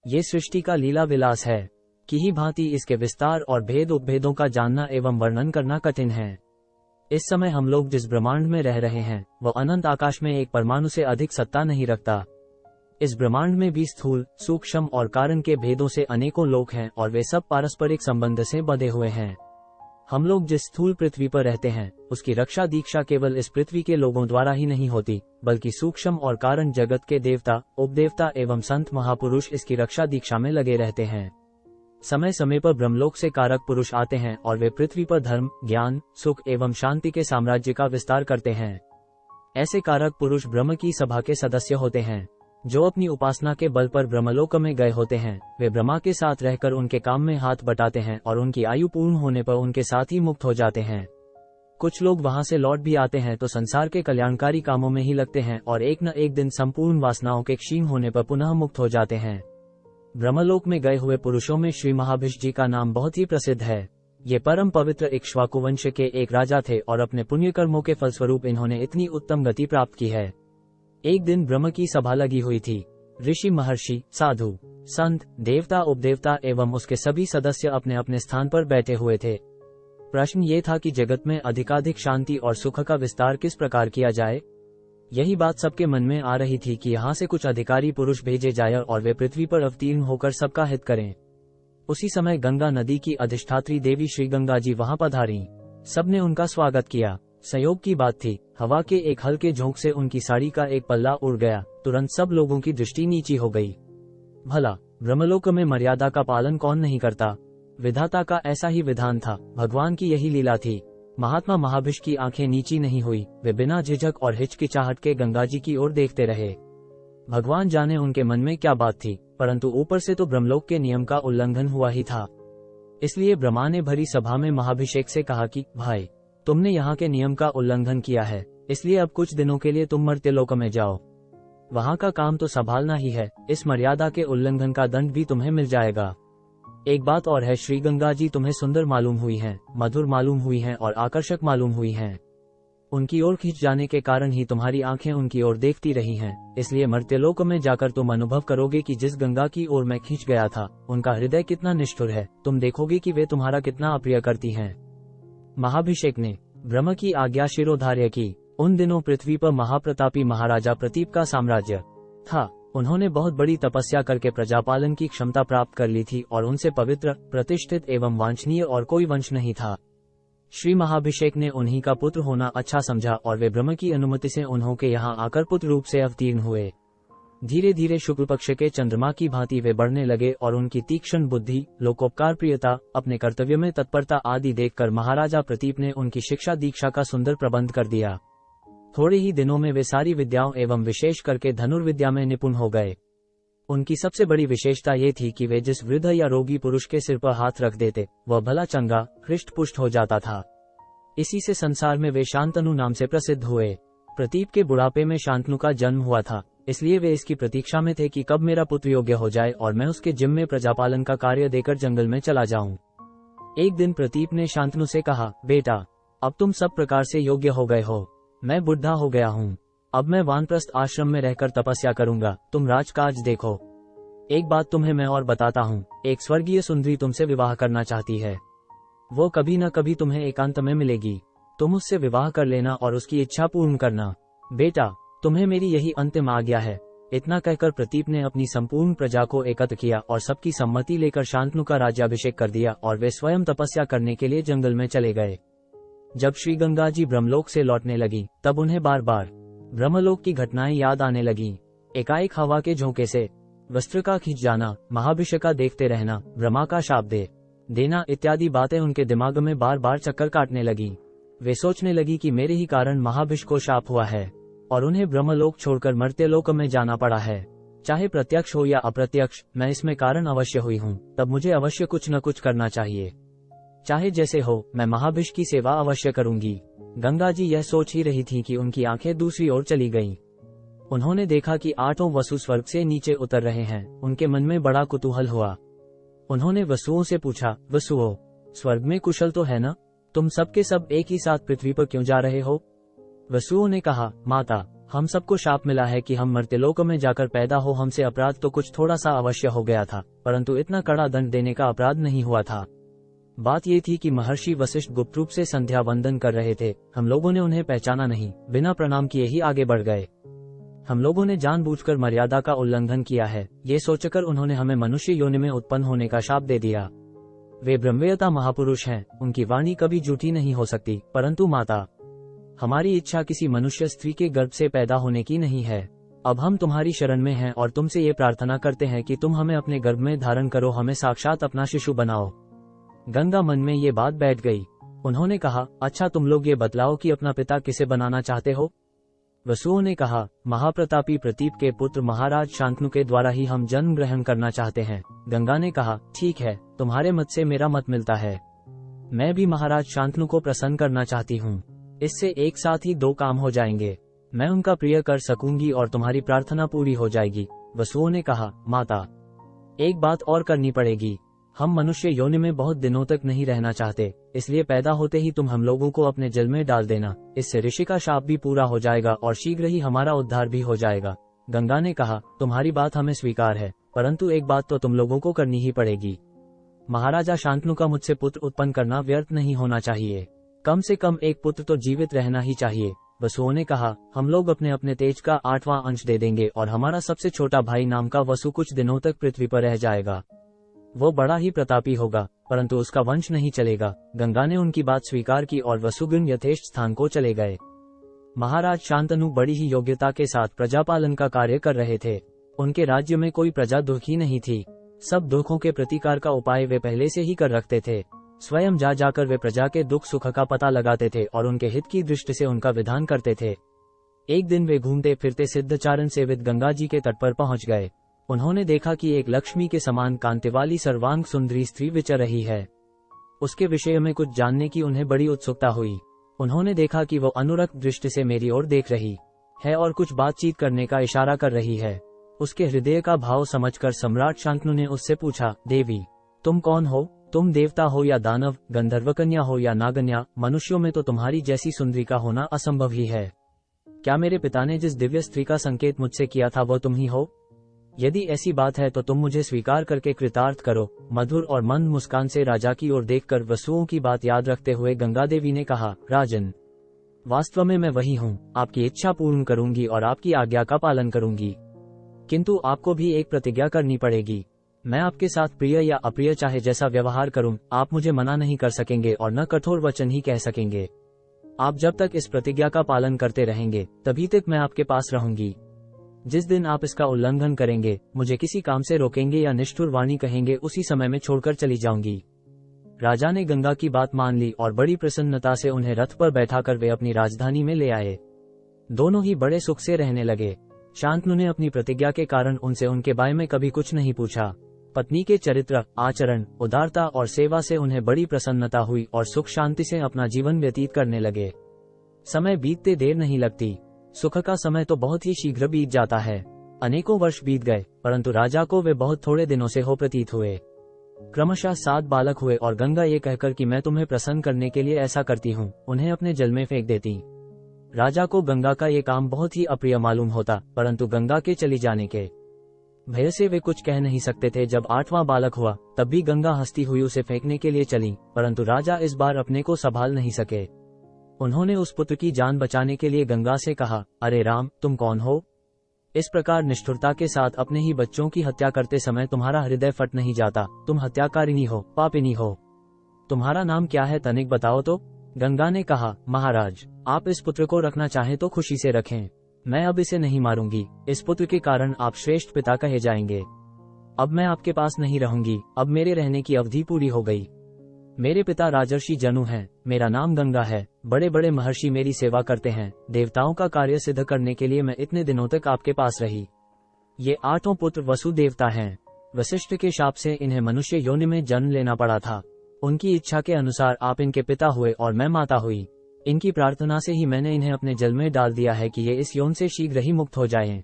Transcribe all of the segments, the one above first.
ये सृष्टि का लीला विलास है कि ही भांति इसके विस्तार और भेद उपभेदों का जानना एवं वर्णन करना कठिन है। इस समय हम लोग जिस ब्रह्मांड में रह रहे हैं वह अनंत आकाश में एक परमाणु से अधिक सत्ता नहीं रखता। इस ब्रह्मांड में भी स्थूल, सूक्ष्म और कारण के भेदों से अनेकों लोक हैं और वे सब पारस्परिक संबंध से बंधे हुए हैं। हम लोग जिस स्थूल पृथ्वी पर रहते हैं उसकी रक्षा दीक्षा केवल इस पृथ्वी के लोगों द्वारा ही नहीं होती, बल्कि सूक्ष्म और कारण जगत के देवता, उपदेवता एवं संत महापुरुष इसकी रक्षा दीक्षा में लगे रहते हैं। समय समय पर ब्रह्मलोक से कारक पुरुष आते हैं और वे पृथ्वी पर धर्म, ज्ञान, सुख एवं शांति के साम्राज्य का विस्तार करते हैं। ऐसे कारक पुरुष ब्रह्म की सभा के सदस्य होते हैं। जो अपनी उपासना के बल पर ब्रह्मलोक में गए होते हैं वे ब्रह्मा के साथ रहकर उनके काम में हाथ बटाते हैं और उनकी आयु पूर्ण होने पर उनके साथ ही मुक्त हो जाते हैं। कुछ लोग वहां से लौट भी आते हैं तो संसार के कल्याणकारी कामों में ही लगते हैं और एक न एक दिन संपूर्ण वासनाओं के क्षीण होने पर पुनः मुक्त हो जाते हैं। ब्रह्मलोक में गए हुए पुरुषों में श्री महाभिष जी का नाम बहुत ही प्रसिद्ध है। ये परम पवित्र इक्ष्वाकु वंश के एक राजा थे और अपने पुण्य कर्मों के फलस्वरूप इन्होंने इतनी उत्तम गति प्राप्त की है। एक दिन ब्रह्म की सभा लगी हुई थी। ऋषि, महर्षि, साधु, संत, देवता, उपदेवता एवं उसके सभी सदस्य अपने अपने स्थान पर बैठे हुए थे। प्रश्न ये था कि जगत में अधिकाधिक शांति और सुख का विस्तार किस प्रकार किया जाए। यही बात सबके मन में आ रही थी कि यहाँ से कुछ अधिकारी पुरुष भेजे जाए और वे पृथ्वी पर अवतीर्ण होकर सबका हित करें। उसी समय गंगा नदी की अधिष्ठात्री देवी श्री गंगा जी वहां पधारी। सबने उनका स्वागत किया। संयोग की बात थी, हवा के एक हल्के झोंक से उनकी साड़ी का एक पल्ला उड़ गया। तुरंत सब लोगों की दृष्टि नीची हो गई। भला ब्रह्मलोक में मर्यादा का पालन कौन नहीं करता। विधाता का ऐसा ही विधान था, भगवान की यही लीला थी। महात्मा महाभिष की आंखें नीची नहीं हुई। वे बिना झिझक और हिचकिचाहट के गंगा जी की ओर देखते रहे। भगवान जाने उनके मन में क्या बात थी, परंतु ऊपर से तो ब्रह्मलोक के नियम का उल्लंघन हुआ ही था। इसलिए ब्रह्मा ने भरी सभा में महाभिषेक से कहा कि भाई, तुमने यहाँ के नियम का उल्लंघन किया है, इसलिए अब कुछ दिनों के लिए तुम मर्त्यलोक में जाओ। वहाँ का काम तो संभालना ही है, इस मर्यादा के उल्लंघन का दंड भी तुम्हें मिल जाएगा। एक बात और है, श्री गंगा जी तुम्हें सुंदर मालूम हुई हैं, मधुर मालूम हुई हैं और आकर्षक मालूम हुई हैं। उनकी ओर खींच जाने के कारण ही तुम्हारी आंखें उनकी ओर देखती रही हैं। इसलिए मर्त्यलोक में जाकर तुम अनुभव करोगे कि जिस गंगा की ओर मैं खींच गया था उनका हृदय कितना निष्ठुर है। तुम देखोगे कि वे तुम्हारा कितना अप्रिय करती हैं। महाभिषेक ने ब्रह्म की आज्ञा शिरोधार्य की। उन दिनों पृथ्वी पर महाप्रतापी महाराजा प्रतीप का साम्राज्य था। उन्होंने बहुत बड़ी तपस्या करके प्रजापालन की क्षमता प्राप्त कर ली थी और उनसे पवित्र, प्रतिष्ठित एवं वांछनीय और कोई वंश नहीं था। श्री महाभिषेक ने उन्हीं का पुत्र होना अच्छा समझा और वे ब्रह्म की अनुमति से उन्हों के यहाँ आकर पुत्र रूप से अवतीर्ण हुए। धीरे धीरे शुक्ल पक्ष के चंद्रमा की भांति वे बढ़ने लगे और उनकी तीक्ष्ण बुद्धि, लोकोपकार प्रियता, अपने कर्तव्य में तत्परता आदि देखकर महाराजा प्रतीप ने उनकी शिक्षा दीक्षा का सुंदर प्रबंध कर दिया। थोड़े ही दिनों में वे सारी विद्याओं एवं विशेष करके धनुर्विद्या में निपुण हो गए। उनकी सबसे बड़ी विशेषता ये थी कि वे जिस वृद्ध या रोगी पुरुष के सिर पर हाथ रख देते वह भला चंगा, हृष्ट पुष्ट हो जाता था। इसी से संसार में वे शांतनु नाम से प्रसिद्ध हुए। प्रतीप के बुढ़ापे में शांतनु का जन्म हुआ था, इसलिए वे इसकी प्रतीक्षा में थे कि कब मेरा पुत्र योग्य हो जाए और मैं उसके जिम में प्रजापालन का कार्य देकर जंगल में चला जाऊं। एक दिन प्रतीप ने शांतनु से कहा, बेटा, अब तुम सब प्रकार से योग्य हो गए हो। मैं बुढ़ा हो गया हूँ। अब मैं वानप्रस्थ आश्रम में रहकर तपस्या करूंगा। तुम राजकाज देखो। एक बात तुम्हें मैं और बताता हूँ, एक स्वर्गीय सुंदरी तुमसे विवाह करना चाहती है। वो कभी न कभी तुम्हें एकांत में मिलेगी। तुम उससे विवाह कर लेना और उसकी इच्छा पूर्ण करना। बेटा, तुम्हें मेरी यही अंतिम आज्ञा है। इतना कहकर प्रतीप ने अपनी संपूर्ण प्रजा को एकत्र किया और सबकी सम्मति लेकर शांतनु का राज्याभिषेक कर दिया और वे स्वयं तपस्या करने के लिए जंगल में चले गए। जब श्री गंगा जी ब्रह्मलोक से लौटने लगी तब उन्हें बार बार ब्रह्मलोक की घटनाएं याद आने लगीं। एकाएक हवा के झोंके से वस्त्र का खींच जाना, महाभिषेक का देखते रहना, ब्रह्मा का शाप दे देना इत्यादि बातें उनके दिमाग में बार बार चक्कर काटने लगी। वे सोचने लगी कि मेरे ही कारण महाभिष को शाप हुआ है और उन्हें ब्रह्मलोक छोड़कर मर्त्यलोक में जाना पड़ा है। चाहे प्रत्यक्ष हो या अप्रत्यक्ष, मैं इसमें कारण अवश्य हुई हूँ, तब मुझे अवश्य कुछ न कुछ करना चाहिए। चाहे जैसे हो, मैं महाभिष की सेवा अवश्य करूंगी। गंगा जी यह सोच ही रही थी कि उनकी आंखें दूसरी ओर चली गईं। उन्होंने देखा कि 8 वसु स्वर्ग से नीचे उतर रहे हैं। उनके मन में बड़ा कुतूहल हुआ। उन्होंने वसुओं से पूछा, वसुओं, स्वर्ग में कुशल तो है ना? तुम सबके सब एक ही साथ पृथ्वी पर क्यों जा रहे हो? वसुओं ने कहा, माता, हम सबको शाप मिला है कि हम मर्त्यलोक में जाकर पैदा हो। हमसे अपराध तो कुछ थोड़ा सा अवश्य हो गया था, परंतु इतना कड़ा दंड देने का अपराध नहीं हुआ था। बात ये थी कि महर्षि वशिष्ठ गुप्त रूप से संध्या वंदन कर रहे थे। हम लोगों ने उन्हें पहचाना नहीं, बिना प्रणाम किए ही आगे बढ़ गए। हम लोगों ने जानबूझकर मर्यादा का उल्लंघन किया है, ये सोचकर उन्होंने हमें मनुष्य योनि में उत्पन्न होने का शाप दे दिया। वे ब्रह्मवेत्ता महापुरुष हैं, उनकी वाणी कभी झूठी नहीं हो सकती। परंतु माता, हमारी इच्छा किसी मनुष्य स्त्री के गर्भ से पैदा होने की नहीं है। अब हम तुम्हारी शरण में हैं और तुमसे ये प्रार्थना करते हैं कि तुम हमें अपने गर्भ में धारण करो, हमें साक्षात अपना शिशु बनाओ। गंगा मन में ये बात बैठ गई। उन्होंने कहा, अच्छा तुम लोग ये बतलाओ कि अपना पिता किसे बनाना चाहते हो? वसुओं ने कहा, महाप्रतापी प्रतीप के पुत्र महाराज शांतनु के द्वारा ही हम जन्म ग्रहण करना चाहते हैं। गंगा ने कहा, ठीक है, तुम्हारे मत से मेरा मत मिलता है। मैं भी महाराज शांतनु को प्रसन्न करना चाहती हूँ। इससे एक साथ ही दो काम हो जाएंगे, मैं उनका प्रिय कर सकूंगी और तुम्हारी प्रार्थना पूरी हो जाएगी। वसुओं ने कहा, माता, एक बात और करनी पड़ेगी। हम मनुष्य योनि में बहुत दिनों तक नहीं रहना चाहते, इसलिए पैदा होते ही तुम हम लोगों को अपने जल में डाल देना। इससे ऋषि का शाप भी पूरा हो जाएगा और शीघ्र ही हमारा उद्धार भी हो जाएगा। गंगा ने कहा, तुम्हारी बात हमें स्वीकार है, परंतु एक बात तो तुम लोगों को करनी ही पड़ेगी। महाराजा शांतनु का मुझसे पुत्र उत्पन्न करना व्यर्थ नहीं होना चाहिए। कम से कम एक पुत्र तो जीवित रहना ही चाहिए। वसुओं ने कहा, हम लोग अपने अपने तेज का 8वां अंश दे देंगे और हमारा सबसे छोटा भाई नाम का वसु कुछ दिनों तक पृथ्वी पर रह जाएगा। वो बड़ा ही प्रतापी होगा, परंतु उसका वंश नहीं चलेगा। गंगा ने उनकी बात स्वीकार की और वसुगण यथेष्ट स्थान को चले गए। महाराज शांतनु बड़ी ही योग्यता के साथ प्रजापालन का कार्य कर रहे थे। उनके राज्य में कोई प्रजा दुखी नहीं थी। सब दुखों के प्रतिकार का उपाय वे पहले से ही कर रखते थे। स्वयं जा जाकर वे प्रजा के दुख सुख का पता लगाते थे और उनके हित की दृष्टि से उनका विधान करते थे। एक दिन वे घूमते फिरते सिद्धचारण सेवित गंगा जी के तट पर पहुंच गए। उन्होंने देखा कि एक लक्ष्मी के समान कांति वाली सर्वांग सुंदरी स्त्री विचर रही है। उसके विषय में कुछ जानने की उन्हें बड़ी उत्सुकता हुई। उन्होंने देखा कि वो अनुरक्त दृष्टि से मेरी ओर देख रही है और कुछ बातचीत करने का इशारा कर रही है। उसके हृदय का भाव समझकर सम्राट शांतनु ने उससे पूछा, देवी, तुम कौन हो? तुम देवता हो या दानव, गंधर्व कन्या हो या नागन्या? मनुष्यों में तो तुम्हारी जैसी सुंदरी का होना असंभव ही है। क्या मेरे पिता ने जिस दिव्य स्त्री का संकेत मुझसे किया था वो तुम ही हो? यदि ऐसी बात है तो तुम मुझे स्वीकार करके कृतार्थ करो। मधुर और मंद मुस्कान से राजा की ओर देखकर वसुओं की बात याद रखते हुए गंगा देवी ने कहा, राजन, वास्तव में मैं वही हूँ। आपकी इच्छा पूर्ण करूंगी और आपकी आज्ञा का पालन करूंगी, किंतु आपको भी एक प्रतिज्ञा करनी पड़ेगी। मैं आपके साथ प्रिय या अप्रिय चाहे जैसा व्यवहार करूं, आप मुझे मना नहीं कर सकेंगे और न कठोर वचन ही कह सकेंगे। आप जब तक इस प्रतिज्ञा का पालन करते रहेंगे तभी तक मैं आपके पास रहूंगी। जिस दिन आप इसका उल्लंघन करेंगे, मुझे किसी काम से रोकेंगे या निष्ठुर वाणी कहेंगे, उसी समय में छोड़कर चली जाऊंगी। राजा ने गंगा की बात मान ली और बड़ी प्रसन्नता से उन्हें रथ पर बैठाकर वे अपनी राजधानी में ले आए। दोनों ही बड़े सुख से रहने लगे। शांतनु ने अपनी प्रतिज्ञा के कारण उनसे उनके बारे में कभी कुछ नहीं पूछा। पत्नी के चरित्र, आचरण, उदारता और सेवा से उन्हें बड़ी प्रसन्नता हुई और सुख शांति से अपना जीवन व्यतीत करने लगे। समय बीतते देर नहीं लगती। सुख का समय तो बहुत ही शीघ्र बीत जाता है। अनेकों वर्ष बीत गए, परंतु राजा को वे बहुत थोड़े दिनों से हो प्रतीत हुए। क्रमशः 7 बालक हुए और गंगा ये कहकर कि मैं तुम्हें प्रसन्न करने के लिए ऐसा करती हूँ, उन्हें अपने जल में फेंक देती। राजा को गंगा का ये काम बहुत ही अप्रिय मालूम होता, परंतु गंगा के चली जाने के भय से वे कुछ कह नहीं सकते थे। जब 8वां बालक हुआ तब भी गंगा हंसती हुई उसे फेंकने के लिए चली, परंतु राजा इस बार अपने को संभाल नहीं सके। उन्होंने उस पुत्र की जान बचाने के लिए गंगा से कहा, अरे राम, तुम कौन हो? इस प्रकार निष्ठुरता के साथ अपने ही बच्चों की हत्या करते समय तुम्हारा हृदय फट नहीं जाता? तुम हत्याकारिणी हो, पापिनी हो। तुम्हारा नाम क्या है, तनिक बताओ तो। गंगा ने कहा, महाराज, आप इस पुत्र को रखना चाहें तो खुशी से रखें। मैं अब इसे नहीं मारूंगी। इस पुत्र के कारण आप श्रेष्ठ पिता कहे जाएंगे। अब मैं आपके पास नहीं रहूंगी। अब मेरे रहने की अवधि पूरी हो गई। मेरे पिता राजर्षि जनु हैं, मेरा नाम गंगा है। बड़े बड़े महर्षि मेरी सेवा करते हैं। देवताओं का कार्य सिद्ध करने के लिए मैं इतने दिनों तक आपके पास रही। ये 8 पुत्र वसु देवता हैं। वशिष्ठ के शाप से इन्हें मनुष्य योनि में जन्म लेना पड़ा था। उनकी इच्छा के अनुसार आप इनके पिता हुए और मैं माता हुई। इनकी प्रार्थना से ही मैंने इन्हें अपने जल में डाल दिया है कि ये इस यौन से शीघ्र ही मुक्त हो जाएं।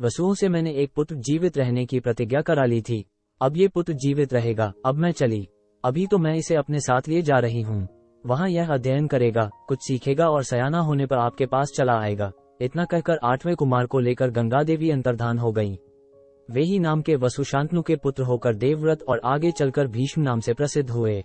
वसुओं से मैंने एक पुत्र जीवित रहने की प्रतिज्ञा करा ली थी। अब ये पुत्र जीवित रहेगा। अब मैं चली। अभी तो मैं इसे अपने साथ लिए जा रही हूँ। वहाँ यह अध्ययन करेगा, कुछ सीखेगा और सयाना होने पर आपके पास चला आएगा। इतना कहकर 8वें कुमार को लेकर गंगा देवी अंतर्धान हो गईं। वे ही नाम के वसु शांतनु के पुत्र होकर देवव्रत और आगे चलकर भीष्म नाम से प्रसिद्ध हुए।